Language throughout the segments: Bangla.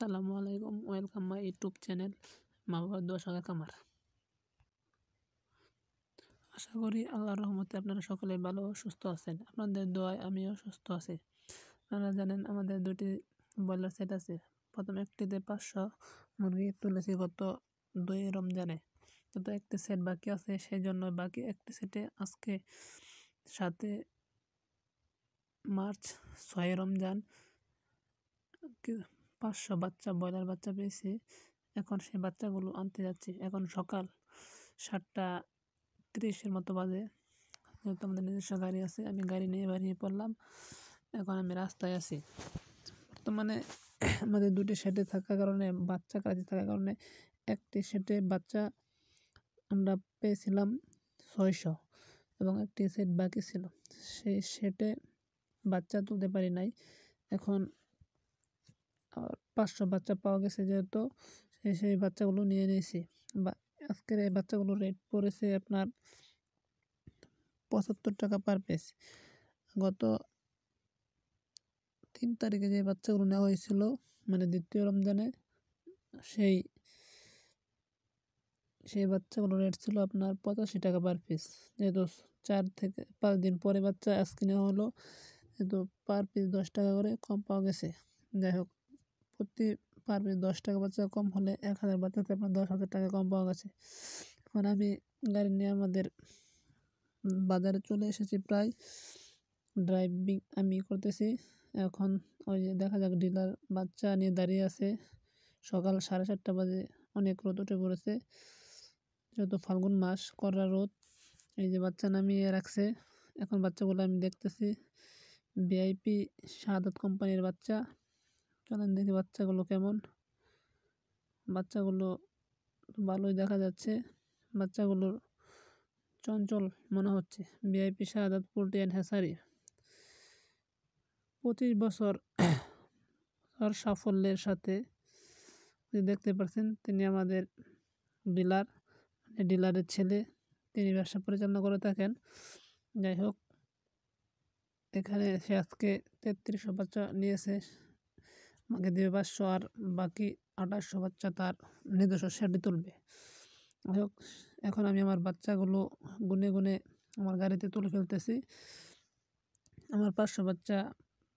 আসসালামু আলাইকুম, ওয়েলকাম মাই ইউটিউব চ্যানেল মা বাবার দোয়া শাখা খামার। আশা করি আল্লাহর রহমতে আপনারা সকলে ভালো ও সুস্থ আছেন। আপনাদের দোয়ায় আমিও সুস্থ আছি। আপনারা জানেন আমাদের দুটি ব্রয়লার সেট আছে। প্রথম একটিতে 500 মুরগি তুলেছি গত 2 রমজানে। গত একটি সেট বাকি আছে, সেই জন্য বাকি একটি সেটে আজকে 7 মার্চ 6 রমজান 500 বাচ্চা ব্রয়লার বাচ্চা পেয়েছি। এখন সেই বাচ্চাগুলো আনতে যাচ্ছি। এখন সকাল 7:30 মতো বাজে। যেহেতু আমাদের নিজস্ব গাড়ি আছে, আমি গাড়ি নিয়ে বেরিয়ে পড়লাম। এখন আমি রাস্তায় আছি। বর্তমানে আমাদের দুটি সেটে থাকার কারণে, বাচ্চা কাছে থাকার কারণে একটি সেটে বাচ্চা আমরা পেয়েছিলাম 600 এবং একটি সেট বাকি ছিল। সেই সেটে বাচ্চা তুলতে পারি নাই। এখন 500 বাচ্চা পাওয়া গেছে, যেহেতু সেই বাচ্চাগুলো নিয়ে নিয়েছি। আজকের এই বাচ্চাগুলোর রেট পড়েছে আপনার 75 টাকা পার পিস। গত 3 তারিখে যে বাচ্চাগুলো নেওয়া হয়েছিল, মানে 2য় রমজানে, সেই বাচ্চাগুলোর রেট ছিল আপনার 85 টাকা পার পিস। যেহেতু 4 থেকে 5 দিন পরে বাচ্চা আজকে নেওয়া হলো, যেহেতু পার পিস 10 টাকা করে কম পাওয়া গেছে। যাই হোক, প্রতি পার পিস 10 টাকা বাচ্চা কম হলে 1000 বাচ্চাতে আপনার 10,000 টাকা কম পাওয়া গেছে। এখন আমি গাড়ি নিয়ে আমাদের বাজারে চলে এসেছি। প্রায় ড্রাইভিং আমি করতেছি। এখন ওই যে দেখা যাক, ডিলার বাচ্চা নিয়ে দাঁড়িয়ে আছে। সকাল 7:30 বাজে, অনেক রোদ উঠে পড়েছে। যেহেতু ফাল্গুন মাস, কড়া রোদ। এই যে বাচ্চা নামিয়ে রাখছে। এখন বাচ্চাগুলো আমি দেখতেছি। ভিআইপি শাহাদাত কোম্পানির বাচ্চা। চলেন দেখি বাচ্চাগুলো কেমন। বাচ্চাগুলো ভালোই দেখা যাচ্ছে। বাচ্চাগুলোর চঞ্চল মনে হচ্ছে। VIP Shahadat poultry and hatchery 25 বছর সাফল্যের সাথে দেখতে পাচ্ছেন, তিনি আমাদের ডিলার, ডিলারের ছেলে। তিনি ব্যবসা পরিচালনা করে থাকেন। যাই হোক, এখানে সে আজকে 3300 বাচ্চা নিয়েছে, আমাকে দেবে 500, আর বাকি 2800 বাচ্চা তার নিজস্ব শেডে তুলবে। যাই হোক, এখন আমি আমার বাচ্চাগুলো গুনে গুনে আমার গাড়িতে তুলে ফেলতেছি। আমার 500 বাচ্চা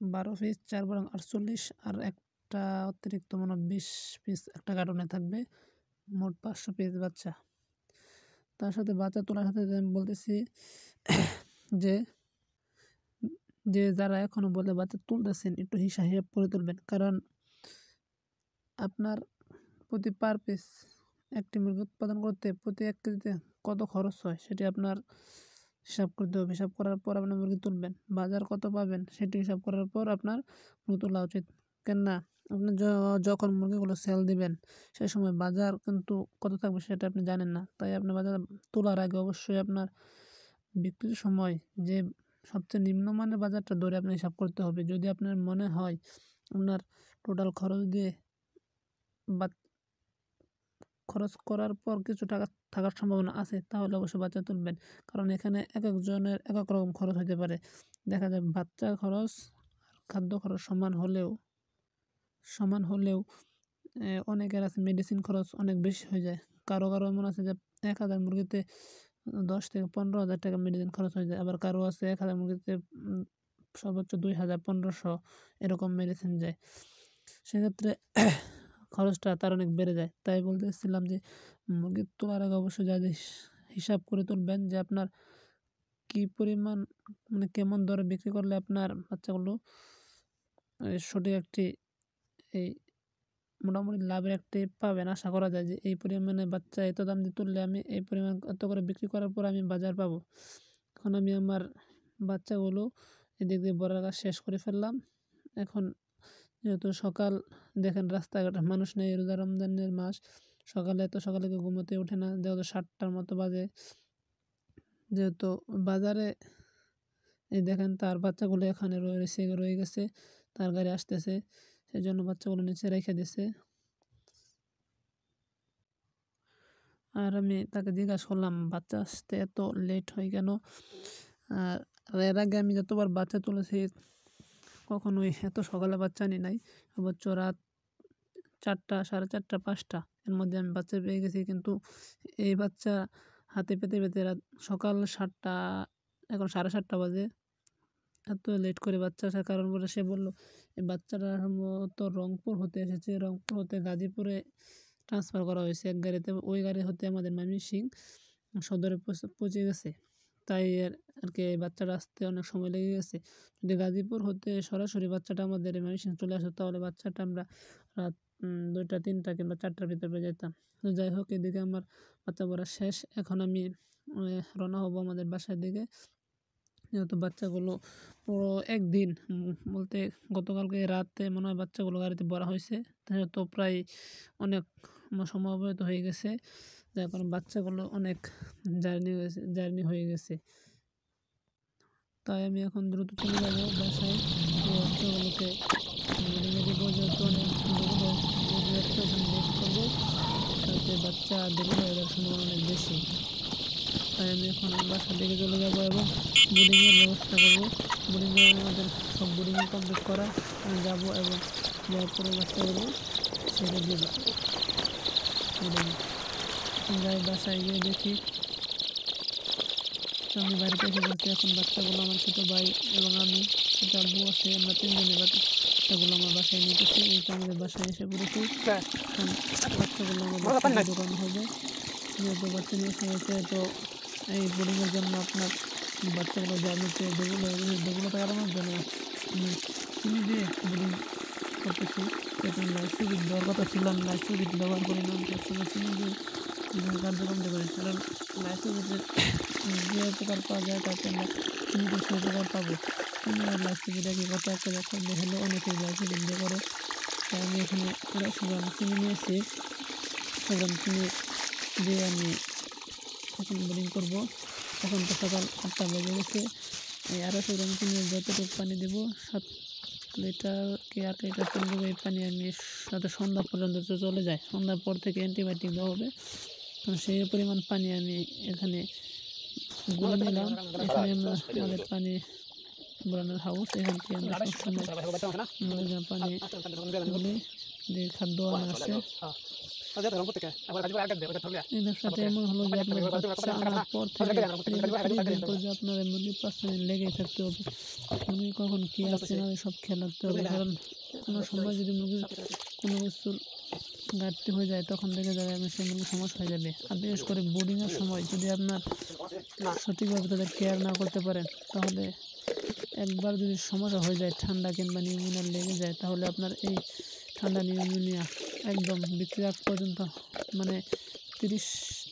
12 পিস, 4 বরং 48, আর একটা অতিরিক্ত 20 পিস একটা কার্টনে থাকবে। মোট 500 পিস বাচ্চা। তার সাথে বাচ্চা তোলার সাথে আমি বলতেছি যে যারা এখনও বলে বাচ্চা তুলতেছেন, একটু হিসাব করে তুলবেন। কারণ আপনার প্রতি পার পিস একটি মুরগি উৎপাদন করতে প্রতি 1 কেজিতে কত খরচ হয়, সেটি আপনার হিসাব করতে হবে। হিসাব করার পর আপনার মুরগি তুলবেন। বাজার কত পাবেন সেটি হিসাব করার পর আপনার মুরগি তোলা উচিত। কেননা আপনি যখন মুরগিগুলো সেল দিবেন, সেই সময় বাজার কিন্তু কত থাকবে সেটা আপনি জানেন না। তাই আপনি বাজার তোলার আগে অবশ্যই আপনার বিক্রির সময় যে সবচেয়ে নিম্নমানের বাজারটা ধরে আপনি হিসাব করতে হবে। যদি আপনার মনে হয় আপনার টোটাল খরচ দিয়ে বা খরচ করার পর কিছু টাকা থাকার সম্ভাবনা আছে, তাহলে অবশ্যই বাচ্চা তুলবেন। কারণ এখানে এক একজনের এক এক রকম খরচ হতে পারে। দেখা যায় বাচ্চা খরচ আর খাদ্য খরচ সমান হলেও অনেকের আছে মেডিসিন খরচ অনেক বেশি হয়ে যায়। কারো এমন আছে যে 1000 মুরগিতে 10 থেকে 15,000 টাকা মেডিসিন খরচ হয়ে যায়। আবার কারো আছে 1000 মুরগিতে সর্বোচ্চ 2000, 1500 এরকম মেডিসিন যায়। সেক্ষেত্রে খরচটা তার অনেক বেড়ে যায়। তাই বলতেছিলাম যে মুরগি তোলার আগে অবশ্যই যা হিসাব করে তুলবেন, যে আপনার কী পরিমাণ, মানে কেমন দরে বিক্রি করলে আপনার বাচ্চাগুলো সঠিক একটি এই মোটামুটি লাভের একটি পাবেন। আশা করা যায় যে এই পরিমাণে বাচ্চা এত দাম দিয়ে তুললে আমি এই পরিমাণ এত করে বিক্রি করার পর আমি বাজার পাবো। এখন আমি আমার বাচ্চাগুলো এদিক দিয়ে বড়ার কাজ শেষ করে ফেললাম। এখন যেহেতু সকাল, দেখেন রাস্তাঘাটে মানুষ নেই, রোজা রমজানের মাস, সকালে এত সকালে কেউ ঘুমোতে ওঠে না। যেহেতু 7টার মতো বাজে, যেহেতু বাজারে এই দেখেন তার বাচ্চাগুলো এখানে রয়ে গেছে, তার গাড়ি আসতেছে, সেই জন্য বাচ্চাগুলো নিচে রেখে দিছে। আর আমি তাকে জিজ্ঞাসা করলাম বাচ্চা আসতে এত লেট হয় কেন। আর এর আগে আমি যতবার বাচ্চা তুলেছি কখনোই এত সকালে বাচ্চা আনি নাই। সর্বোচ্চ রাত 4টা, 4:30, 5টা এর মধ্যে আমি বাচ্চা পেয়ে গেছি। কিন্তু এই বাচ্চা হাতে পেতে পেতে রাত সকাল 7টা, এখন 7:30 বাজে। এত লেট করে বাচ্চা আসার কারণ বলে সে বলল এই বাচ্চাটা সম্ভবত রংপুর হতে এসেছে, রংপুর হতে গাজীপুরে ট্রান্সফার করা হয়েছে এক গাড়িতে। ওই গাড়ি হতে আমাদের ময়মনসিংহ সদরে পৌঁছে গেছে। তাই আর কি বাচ্চাটা আসতে অনেক সময় লেগে গেছে। যদি গাজীপুর হতে সরাসরি বাচ্চাটা আমাদের ময়মনসিংহ চলে আসতো তাহলে বাচ্চাটা আমরা রাত 2টা, 3টা কিংবা 4টার ভিতরে পেয়ে যেতাম। তো যাই হোক, এদিকে আমার বাচ্চা পড়া শেষ। এখন আমি রওনা হব আমাদের বাসার দিকে। যেহেতু বাচ্চাগুলো পুরো একদিন বলতে গতকালকে রাতে মনে হয় বাচ্চাগুলো গাড়িতে ভরা হয়েছে, তো প্রায় অনেক সময় অবহিত হয়ে গেছে, যার কারণে বাচ্চাগুলো অনেক জার্নি হয়ে গেছে। তাই আমি এখন দ্রুত চলে যাব বাসায়। বাচ্চাগুলোকে দেবো, যেহেতু অনেক লেট করবো তাতে বাচ্চা দেরি হয়ে যাওয়ার সম্ভাবনা অনেক বেশি। তাই আমি এখন বাসার দিকে চলে যাব এবং বোর্ডিংয়ের ব্যবস্থা করবো। বোর্ডিংয়ে আমাদের সব বোর্ডিংয়ে কমপ্লিট করা, আমি যাবো এবং যাওয়ার পরে বাচ্চাগুলো ছেড়ে দেবো বোর্ডিংয়ে। যাই বাসায় গিয়ে দেখি আমি বাড়িতে এসে বলছি। এখন বাচ্চাগুলো আমার ছোটো ভাই এবং আমি, ছোটো আব্বু আছে, আমরা 3জনে বাচ্চাগুলো আমার বাসায় নিতেছি। এইটা আমাদের বাসায় এসে পড়েছি। বাচ্চাগুলো আমাদের দোকান হবে, যেহেতু বাচ্চা নিয়ে এসে হয়েছে। তো এই বোর্ডিংয়ের জন্য আপনার বাচ্চাগুলো জার্নিতে যেগুলো কারণের জন্য চিনি দিয়ে বোর্ডিং করতেছি। সেটা লাইসিবিট দেওয়ার কথা ছিল, আমি লাইসিবিট ব্যবহার করি না, সবসময় চিনি দিয়ে কার্যক্রম করি। কারণ লাইসিবিটের যে উপকার পাওয়া যায় তাতে আমরা চিনিতে সে উপকার পাবো। চিনি আর লাইসিবিট একই কথা, একটা ব্যাপার দেখলে অনেকেই লাইসিবিট দিয়ে করে। তাই আমি এখানে 250 গ্রাম চিনি নিয়েছি। 100 গ্রাম চিনি দিয়ে আমি এখন বোর্ডিং করবো। এখন তো সকাল 8টা বেজে গেছে। এই 250 গ্রাম চিনি যতটুকু পানি দেবো, 7 লিটার কি 8 লিটার পানি দেবো। এই পানি আমি সাথে সন্ধ্যা পর্যন্ত চলে যায়। সন্ধ্যার পর থেকে অ্যান্টিবায়োটিক দেওয়া হবে। সেই পরিমাণ পানি আমি এখানে গুলে নিলাম। এখানে আমাদের পানি গুলানোর হাউস, এখান থেকে আমরা সবসময় পানি গুলি দিয়ে খাদ্য আনা আছে। এই ব্যবসাটা এমন হলো যে আপনার বাচ্চা আনার পর থেকে 30 দিন পর্যন্ত আপনার মুরগির পাশে লেগেই থাকতে হবে। মুরগি কখন কী আসছে না সব খেয়াল রাখতে হবে। কারণ কোনো সময় যদি মুরগির কোনো কিছুর ঘাটতি হয়ে যায় তখন দেখে যাবে সেই মুরগির সমস্যা হয়ে যাবে। আর বিশেষ করে বোর্ডিংয়ের সময় যদি আপনার সঠিকভাবে তাদের কেয়ার না করতে পারেন তাহলে একবার যদি সমস্যা হয়ে যায়, ঠান্ডা কিংবা নিউমোনিয়া লেগে যায়, তাহলে আপনার এই ঠান্ডা নিউমোনিয়া একদম বিক্রির আগ পর্যন্ত মানে 30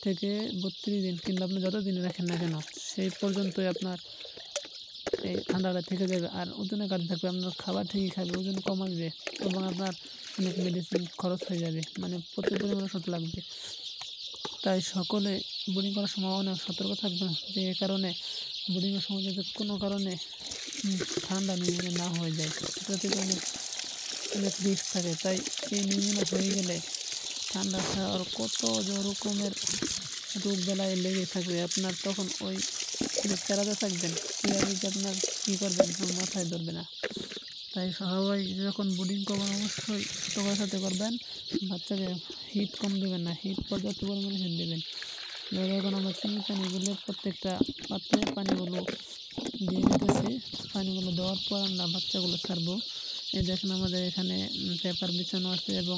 থেকে 32 দিন কিংবা আপনি যত দিন রাখেন না কেন সেই পর্যন্তই আপনার এই ঠান্ডাটা থেকে যাবে। আর ওজনে ঘাটতি থাকবে, আপনার খাবার ঠিকই খাবে, ওজন কম আসবে এবং আপনার অনেক মেডিসিন খরচ হয়ে যাবে, মানে প্রচুর পরিমাণে ওষুধ লাগবে। তাই সকলে বোর্ডিং করার সময় অনেক সতর্ক থাকবে, যে এ কারণে বোর্ডিংয়ের সময় যাতে কোনো কারণে ঠান্ডা নিউমোনিয়া না হয়ে যায়, এটা থেকে অনেক রিস্ক থাকে। তাই এই নিউমোনিয়া হয়ে গেলে ঠান্ডা খাওয়ার কত রকমের রোগ বেলায় লেগে থাকবে, আপনার তখন ওই চালাতে থাকবেন, কীভাবে যে আপনার কী করবেন মাথায় ধরবে না। তাই সবাই যখন বোর্ডিং করবেন অবশ্যই সতর্কতার সাথে করবেন। বাচ্চাকে হিট কম দেবেন না, হিট পর্যাপ্ত পরিমাণে হিট দেবেন। এখন আমরা চিনি পানিগুলো প্রত্যেকটা পাত্রে পানিগুলো দিয়ে দিতেছি। পানিগুলো দেওয়ার পর আমরা বাচ্চাগুলো ছাড়বো। এই দেখেন আমাদের এখানে পেপার বিছানো আছে এবং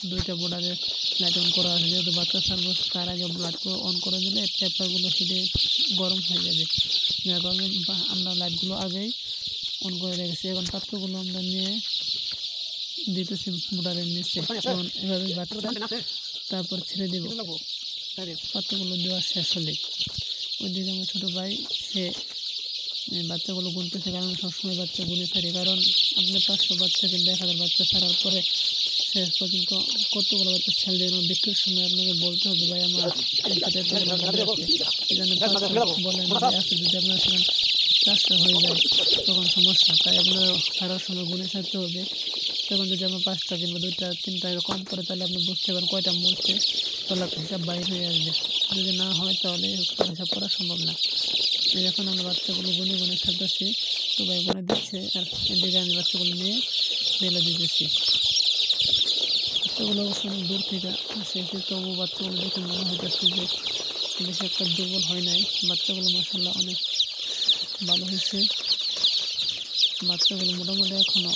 2টা বোর্ডারে লাইট অন করা আছে। যেহেতু বাচ্চা ছাড়বো তার আগে লাইটগুলো অন করে দিলে পেপারগুলো হিটে গরম হয়ে যাবে, যার কারণে আমরা লাইটগুলো আগেই অন করে রেখেছি। এখন পাত্রগুলো আমরা নিয়ে দিতেছি বোর্ডারের নিচে, এখন এভাবে বাচ্চা তারপর ছেড়ে দেব। পাত্রগুলো দেওয়া শেষ হলে ওইদিকে আমার ছোটো ভাই সে বাচ্চাগুলো গুনতেছে, কারণ সবসময় বাচ্চা গুনে ছাড়ি, কারণ আপনি 500 বাচ্চা কিংবা 1000 বাচ্চা ছাড়ার পরে শেষ পর্যন্ত কতগুলো বাচ্চা ছেড়ে দেবেন বিক্রির সময় আপনাকে বলতে হবে ভাই আমার এই জন্য বলেন আছে। যদি আপনার সেখানে 400 হয়ে যায় তখন সমস্যা, তাই আপনার ছাড়ার সময় গুনে ছাড়তে হবে। তখন যদি আমার 5টা কিংবা 2টা 3টা কম পড়ে তাহলে আপনি বুঝতে পারেন কয়টা মরছে, তাহলে হিসাব বাইরে হয়ে আসবে। যদি না হয় তাহলে হিসাব করা সম্ভব না। এখন আমরা বাচ্চাগুলো গুনে গুনে ছাড়তেছি, তো ভাই গুনে দিচ্ছে আর এদিকে আমি বাচ্চাগুলো নিয়ে বেলা দিতেছি। বাচ্চাগুলো অবশ্য অনেক দূর থেকে আসে, তবু বাচ্চাগুলো দেখে মনে হইতেছে যে বেশি একটা দুর্বল হয় নাই। বাচ্চাগুলো মাশাআল্লাহ অনেক ভালো হয়েছে। বাচ্চাগুলো মোটামুটি এখনও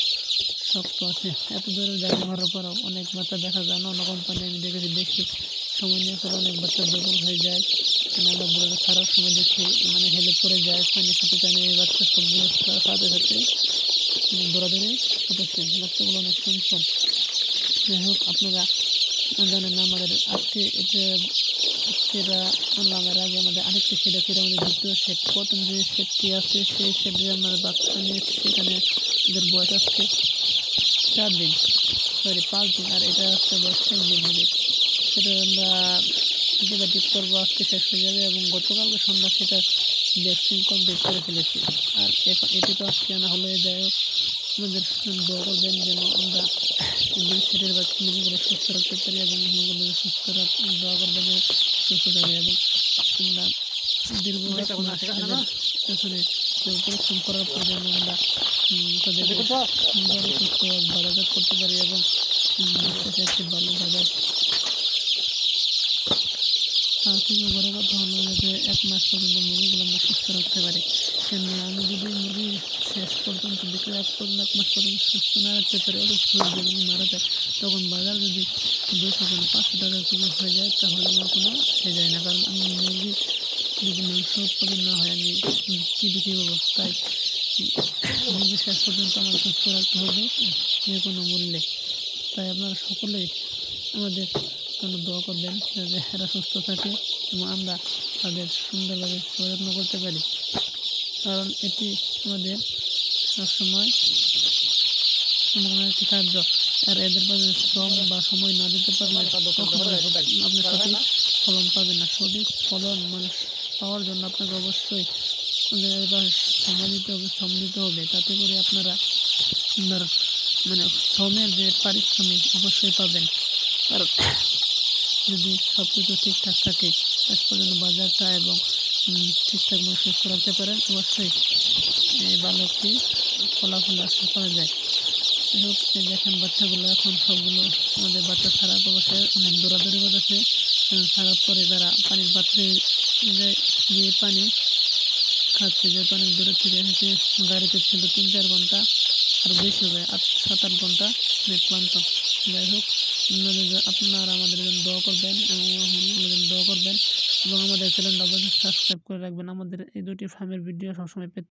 শক্ত আছে। এত দূরের জায়গা হওয়ার পরেও অনেক বাচ্চা দেখা যায় না, অন্য কোম্পানি আমি দেখেছি বেশি সময় নিয়ে করে অনেক বাচ্চা দুর্বল হয়ে যায়। মানে আমরা বলে ছাড়ার সময় দেখি মানে হেলে পড়ে যায়, পানি খেতে চায় না। এই বাচ্চা সবগুলো সাথে সাথে দৌড়াদৌড়ি করতেছে। বাচ্চাগুলো অনেক চঞ্চল। যাই হোক, আপনারা জানেন না আমাদের আজকে এটা আনলাম। এর আগে আমাদের আরেকটি সেট আছে, এটা আমাদের দ্বিতীয় সেট। প্রথম যে সেটটি আছে সেই সেটে আমরা বাচ্চা নিয়েছি, সেখানে ওদের বয়স আজকে 4 দিন, সরি 5 দিন, আর এটা হচ্ছে বয়স 1 দিন হবে। সেটা আমরা অ্যান্টিবায়োটিক করবো, আজকে শেষ হয়ে যাবে, এবং গতকালকে সন্ধ্যা সেটা ভ্যাকসিন কমপ্লিট করে ফেলেছি। আর এখন এটি তো আজকে আনা হলো। যাই হোক, আমাদের দোয়া করবেন যেন আমরা দুই সেটের বাচ্চাগুলো সুস্থ রাখতে পারি, এবং মুরগিগুলো সুস্থ দোয়া করবেন যেন সুস্থ থাকে, এবং আমরা দীর্ঘ এক মাস তাদের পেছনে পরিশ্রম করার পর যেন আমরা তাদের সুন্দর সুস্থ বাজারজাত করতে পারি, এবং শেষে একটি ভালো বাজার। তার থেকে বড় কথা হলো যে 1 মাস পর্যন্ত মুরগিগুলো আমরা সুস্থ রাখতে পারি। কেন আমি যদি মুরগি শেষ পর্যন্ত বিক্রয় পর্যন্ত 1 মাস পর্যন্ত সুস্থ না রাখতে পারি, অসুস্থ হয়ে যদি মারা যায়, তখন বাজার যদি 200 কোনো 500 টাকা কেজি হয়ে যায়, তাহলে আমার কোনো আসে যায় না। কারণ আমি মুরগি যদি মাংস উৎপাদন না হয় আমি কী বিক্রি করবো? তাই মুরগি শেষ পর্যন্ত আমার সুস্থ রাখতে হবে যে কোনো মূল্যে। তাই আপনারা সকলেই আমাদের জন্য দোয়া করবেন যাতে এরা সুস্থ থাকে এবং আমরা তাদের সুন্দরভাবে যত্ন করতে পারি, কারণ এটি আমাদের সবসময় একটি খাদ্য। আর এদের পাশে শ্রম বা সময় না দিতে পারলে আপনি সঠিক ফলন পাবেন না। সঠিক ফলন মানে পাওয়ার জন্য আপনাকে অবশ্যই সময় দিতে হবে, শ্রম দিতে হবে। তাতে করে আপনারা মানে শ্রমের যে পারিশ্রমিক অবশ্যই পাবেন। কারণ যদি সব কিছু ঠিকঠাক থাকে, শেষ পর্যন্ত বাজারটা এবং ঠিকঠাকভাবে সুস্থ রাখতে পারেন, অবশ্যই ভালো একটি ফলাফল আশা করা যায়। যাই হোক, দেখেন বাচ্চাগুলো এখন সবগুলো আমাদের বাচ্চা ছাড়ার অবশ্যই অনেক দৌড়াদৌড়ি করতেছে। ছাড়ার পরে তারা পানির পাত্রে গিয়ে পানি খাচ্ছে, যেহেতু অনেক দূরের থেকে এসেছে। গাড়িতে ছিল 3-4 ঘন্টা, আর বেশি হবে 7-8 ঘন্টা ক্লান্ত। যাই হোক, আপনারা আমাদের জন্য দোয়া করবেন এবং আমাদের জন্য দোয়া করবেন, এবং আমাদের চ্যানেলটা অবশ্যই সাবস্ক্রাইব করে রাখবেন আমাদের এই দুটি ফার্মের ভিডিও সবসময় পেতে।